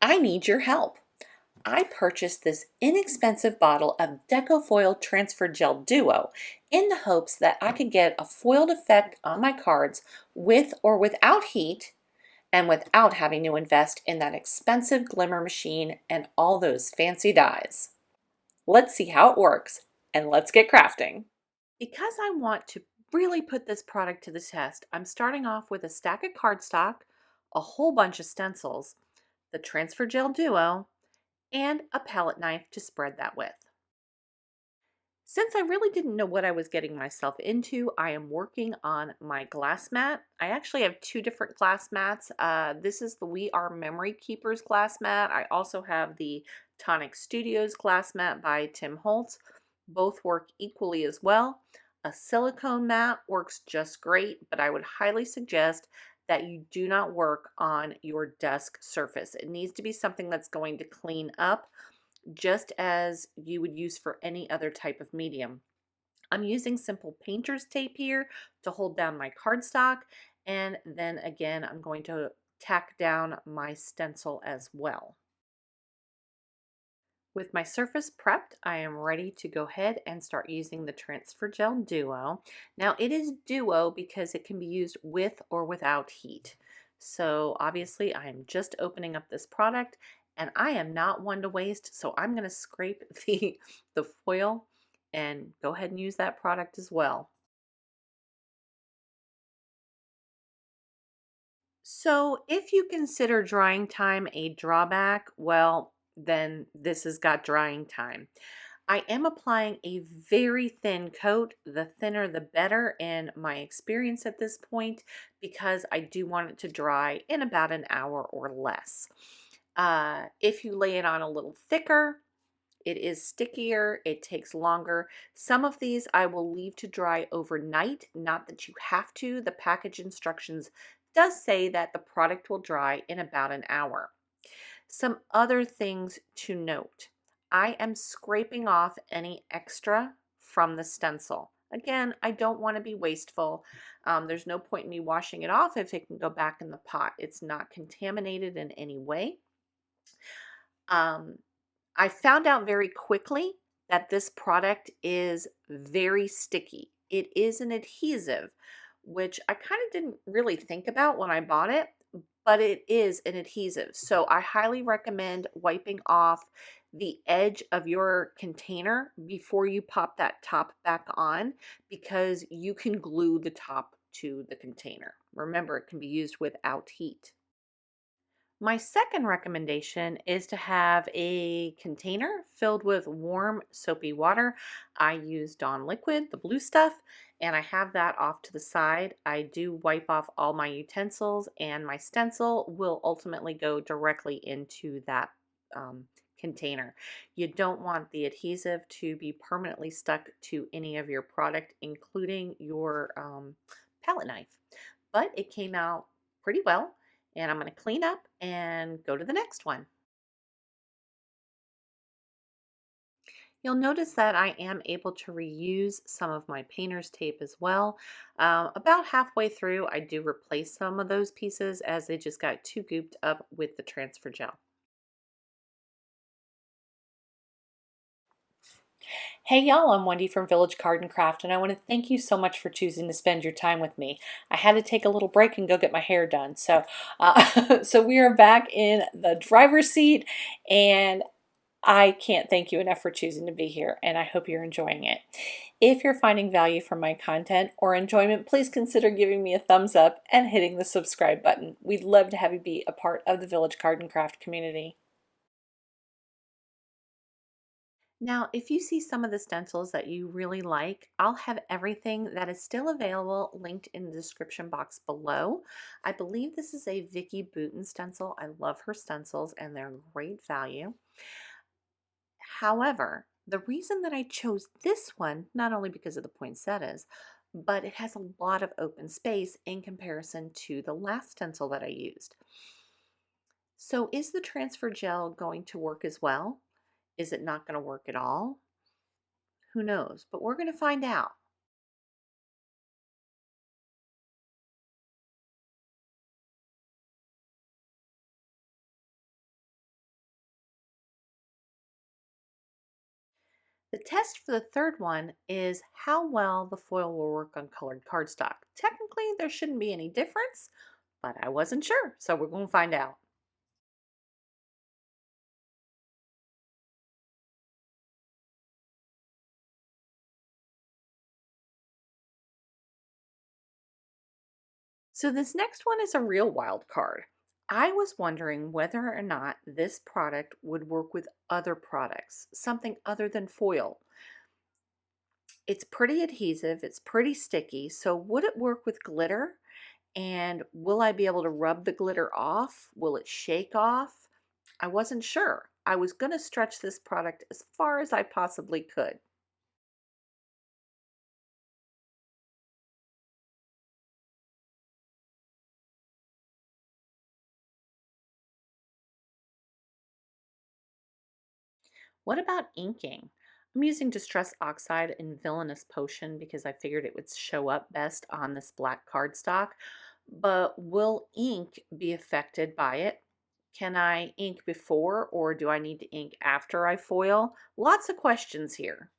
I need your help. I purchased this inexpensive bottle of Deco Foil Transfer Gel Duo in the hopes that I could get a foiled effect on my cards with or without heat and without having to invest in that expensive glimmer machine and all those fancy dyes. Let's see how it works and let's get crafting. Because I want to really put this product to the test, I'm starting off with a stack of cardstock, a whole bunch of stencils, the Transfer Gel Duo, and a palette knife to spread that with. Since I really didn't know what I was getting myself into, I am working on my glass mat. I actually have two different glass mats. This is the We Are Memory Keepers glass mat. I also have the Tonic Studios glass mat by Tim Holtz. Both work equally as well. A silicone mat works just great, but I would highly suggest that you do not work on your desk surface. It needs to be something that's going to clean up just as you would use for any other type of medium. I'm using simple painter's tape here to hold down my cardstock, and then again I'm going to tack down my stencil as well. With my surface prepped, I am ready to go ahead and start using the Transfer Gel Duo. Now it is Duo because it can be used with or without heat. So obviously I am just opening up this product and I am not one to waste, so I'm going to scrape the foil and go ahead and use that product as well. So if you consider drying time a drawback, well, then this has got drying time. I am applying a very thin coat, the thinner the better in my experience at this point, because I do want it to dry in about an hour or less. If you lay it on a little thicker, it is stickier, it takes longer. Some of these I will leave to dry overnight, not that you have to. The package instructions does say that the product will dry in about an hour. Some other things to note. I am scraping off any extra from the stencil. Again, I don't want to be wasteful. There's no point in me washing it off if it can go back in the pot. It's not contaminated in any way. Um, I found out very quickly that this product is very sticky. It is an adhesive, which I kind of didn't really think about when I bought it, but it is an adhesive. So I highly recommend wiping off the edge of your container before you pop that top back on, because you can glue the top to the container. Remember, it can be used without heat. My second recommendation is to have a container filled with warm soapy water. I use Dawn liquid, the blue stuff, and I have that off to the side. I do wipe off all my utensils, and my stencil will ultimately go directly into that container. You don't want the adhesive to be permanently stuck to any of your product, including your palette knife. But it came out pretty well, and I'm going to clean up and go to the next one. You'll notice that I am able to reuse some of my painter's tape as well. About halfway through, I do replace some of those pieces as they just got too gooped up with the transfer gel. Hey y'all, I'm Wendy from Village Card and Craft, and I want to thank you so much for choosing to spend your time with me. I had to take a little break and go get my hair done. So we are back in the driver's seat, and I can't thank you enough for choosing to be here, and I hope you're enjoying it. If you're finding value from my content or enjoyment, please consider giving me a thumbs up and hitting the subscribe button. We'd love to have you be a part of the Village Card and Craft community. Now, if you see some of the stencils that you really like, I'll have everything that is still available linked in the description box below. I believe this is a Vicky Booten stencil. I love her stencils and they're great value. However, the reason that I chose this one, not only because of the poinsettias, but it has a lot of open space in comparison to the last stencil that I used. So is the transfer gel going to work as well? Is it not going to work at all? Who knows? But we're going to find out. The test for the third one is how well the foil will work on colored cardstock. Technically, there shouldn't be any difference, but I wasn't sure, so we're going to find out. So this next one is a real wild card. I was wondering whether or not this product would work with other products, something other than foil. It's pretty adhesive, it's pretty sticky, so would it work with glitter? And will I be able to rub the glitter off? Will it shake off? I wasn't sure. I was going to stretch this product as far as I possibly could. What about inking? I'm using Distress Oxide and Villainous Potion because I figured it would show up best on this black cardstock. But will ink be affected by it? Can I ink before or do I need to ink after I foil? Lots of questions here.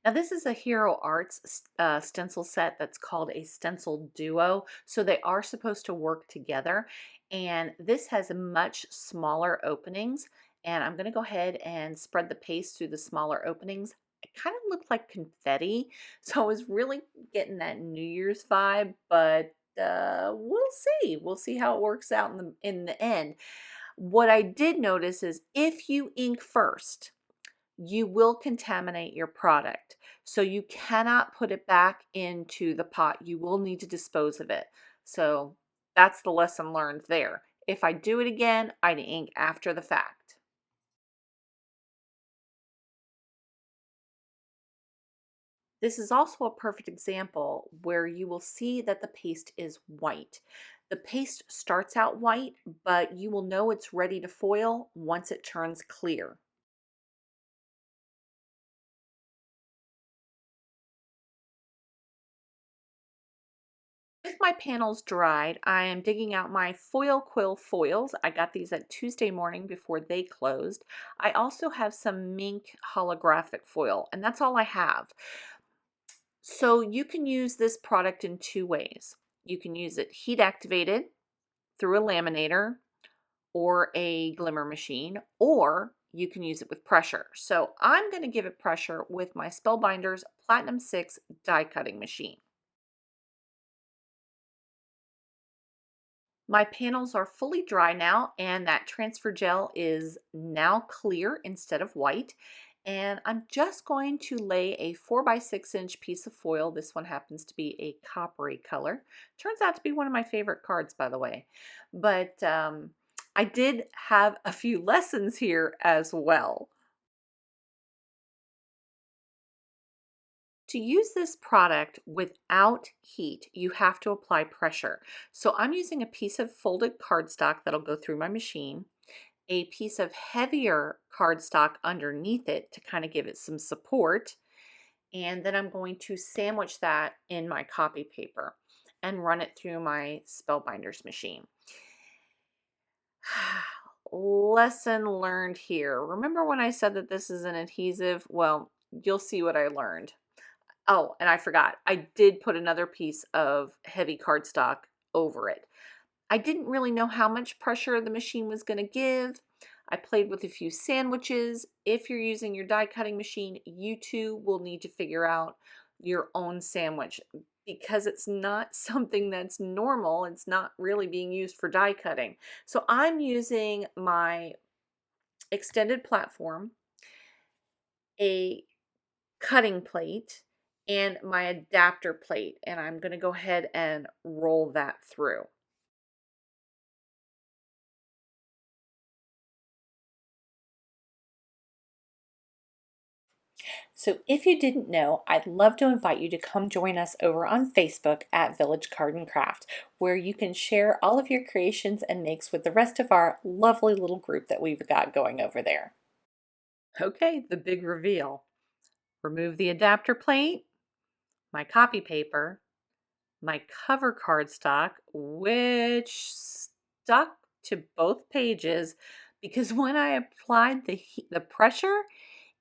Now this is a Hero Arts stencil set that's called a stencil duo. So they are supposed to work together. And this has much smaller openings. And I'm gonna go ahead and spread the paste through the smaller openings. It kind of looked like confetti. So I was really getting that New Year's vibe, but we'll see. We'll see how it works out in the end. What I did notice is if you ink first, you will contaminate your product. So you cannot put it back into the pot. You will need to dispose of it. So that's the lesson learned there. If I do it again, I'd ink after the fact. This is also a perfect example where you will see that the paste is white. The paste starts out white, but you will know it's ready to foil once it turns clear. With my panels dried, I am digging out my foil quill foils. I got these at Tuesday morning before they closed. I also have some mink holographic foil, and that's all I have. So you can use this product in two ways. You can use it heat activated through a laminator or a glimmer machine, or you can use it with pressure. So I'm going to give it pressure with my Spellbinders Platinum 6 die cutting machine. My panels are fully dry now, and that transfer gel is now clear instead of white. And I'm just going to lay a 4 by 6 inch piece of foil. This one happens to be a coppery color. Turns out to be one of my favorite cards, by the way. But I did have a few lessons here as well. To use this product without heat, you have to apply pressure. So I'm using a piece of folded cardstock that'll go through my machine, a piece of heavier cardstock underneath it to kind of give it some support, and then I'm going to sandwich that in my copy paper and run it through my Spellbinders machine. Lesson learned here. Remember when I said that this is an adhesive? Well, you'll see what I learned. Oh, and I forgot. I did put another piece of heavy cardstock over it. I didn't really know how much pressure the machine was going to give. I played with a few sandwiches. If you're using your die cutting machine, you too will need to figure out your own sandwich because it's not something that's normal. It's not really being used for die cutting. So I'm using my extended platform, a cutting plate, and my adapter plate, and I'm going to go ahead and roll that through. So if you didn't know, I'd love to invite you to come join us over on Facebook at Village Card and Craft, where you can share all of your creations and makes with the rest of our lovely little group that we've got going over there. Okay, the big reveal. Remove the adapter plate, my copy paper, my cover cardstock, which stuck to both pages because when I applied the pressure,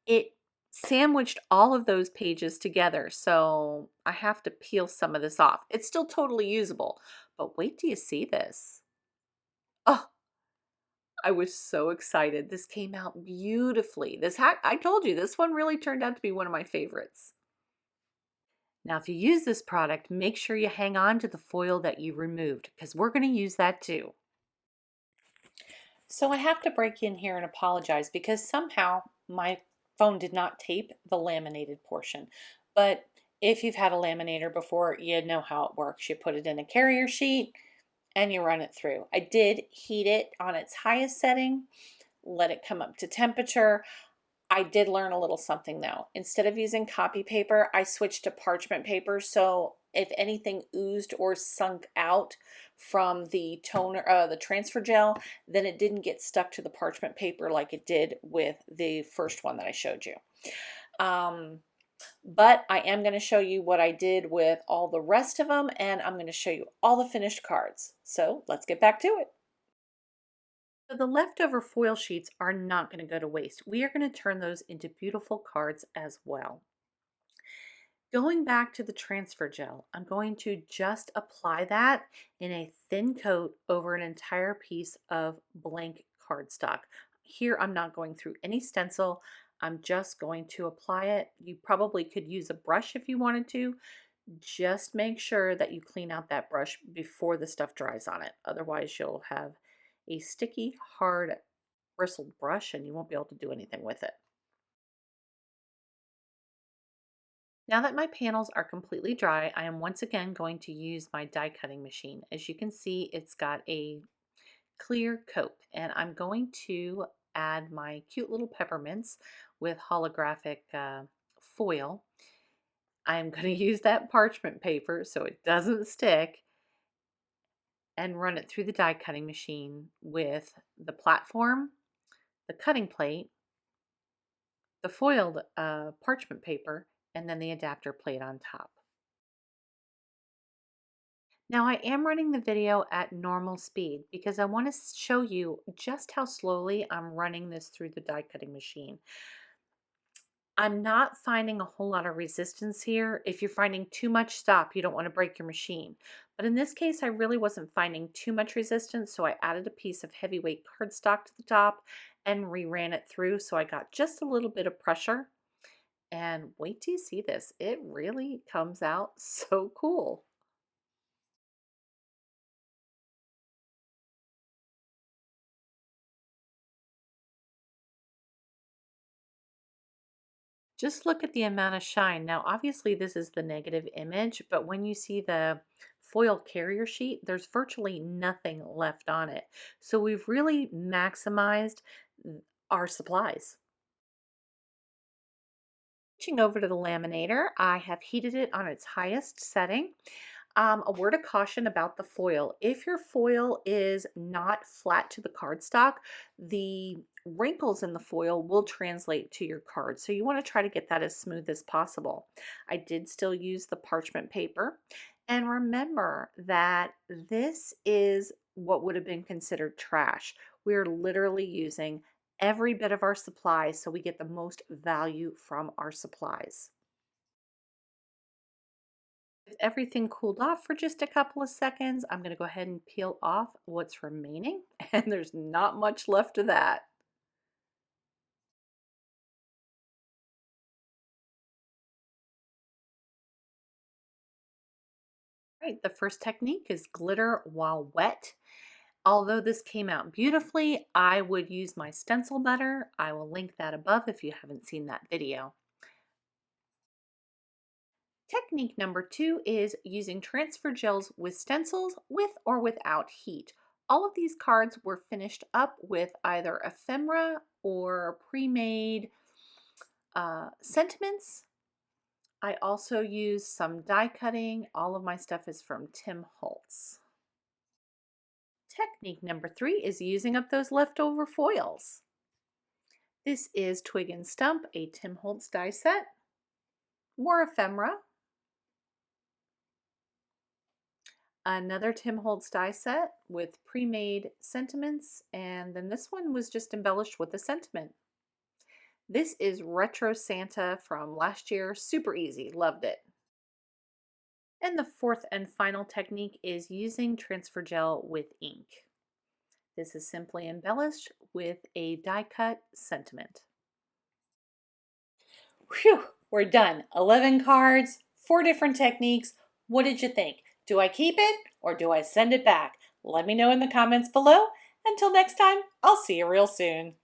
It sandwiched all of those pages together, so I have to peel some of this off. It's still totally usable, but wait till you see this. Oh, I was so excited. This came out beautifully. I told you, this one really turned out to be one of my favorites. Now, if you use this product, make sure you hang on to the foil that you removed because we're going to use that too. So I have to break in here and apologize because somehow my phone did not tape the laminated portion. But if you've had a laminator before, you know how it works. You put it in a carrier sheet and you run it through. I did heat it on its highest setting, let it come up to temperature. I did learn a little something though. Instead of using copy paper, I switched to parchment paper. So if anything oozed or sunk out from the toner, the transfer gel, then it didn't get stuck to the parchment paper like it did with the first one that I showed you. But I am going to show you what I did with all the rest of them, and I'm going to show you all the finished cards. So let's get back to it. So the leftover foil sheets are not going to go to waste. We are going to turn those into beautiful cards as well. Going back to the transfer gel, I'm going to just apply that in a thin coat over an entire piece of blank cardstock. Here I'm not going through any stencil. I'm just going to apply it. You probably could use a brush if you wanted to. Just make sure that you clean out that brush before the stuff dries on it. Otherwise you'll have a sticky, hard, bristled brush and you won't be able to do anything with it. Now that my panels are completely dry, I am once again going to use my die cutting machine. As you can see, it's got a clear coat, and I'm going to add my cute little peppermints with holographic foil. I'm going to use that parchment paper so it doesn't stick and run it through the die cutting machine with the platform, the cutting plate, the foiled parchment paper, and then the adapter plate on top. Now I am running the video at normal speed because I want to show you just how slowly I'm running this through the die cutting machine. I'm not finding a whole lot of resistance here. If you're finding too much, stop. You don't want to break your machine. But in this case, I really wasn't finding too much resistance, so I added a piece of heavyweight cardstock to the top and reran it through so I got just a little bit of pressure. And wait till you see this. It really comes out so cool. Just look at the amount of shine. Now, obviously this is the negative image, but when you see the foil carrier sheet, there's virtually nothing left on it. So we've really maximized our supplies. Switching over to the laminator, I have heated it on its highest setting. A word of caution about the foil. If your foil is not flat to the cardstock, the wrinkles in the foil will translate to your card. So you want to try to get that as smooth as possible. I did still use the parchment paper. And remember that this is what would have been considered trash. We're literally using every bit of our supplies so we get the most value from our supplies. With everything cooled off for just a couple of seconds, I'm going to go ahead and peel off what's remaining, and there's not much left of that. Right, the first technique is glitter while wet. Although this came out beautifully, I would use my stencil better. I will link that above if you haven't seen that video. Technique number 2 is using transfer gels with stencils with or without heat. All of these cards were finished up with either ephemera or pre-made sentiments. I also use some die cutting. All of my stuff is from Tim Holtz. Technique number 3 is using up those leftover foils. This is Twig and Stump, a Tim Holtz die set, more ephemera, another Tim Holtz die set with pre-made sentiments, and then this one was just embellished with a sentiment. This is Retro Santa from last year. Super easy. Loved it. And the fourth and final technique is using transfer gel with ink. This is simply embellished with a die cut sentiment. Whew, we're done. 11 cards, 4 different techniques. What did you think? Do I keep it or do I send it back? Let me know in the comments below. Until next time, I'll see you real soon.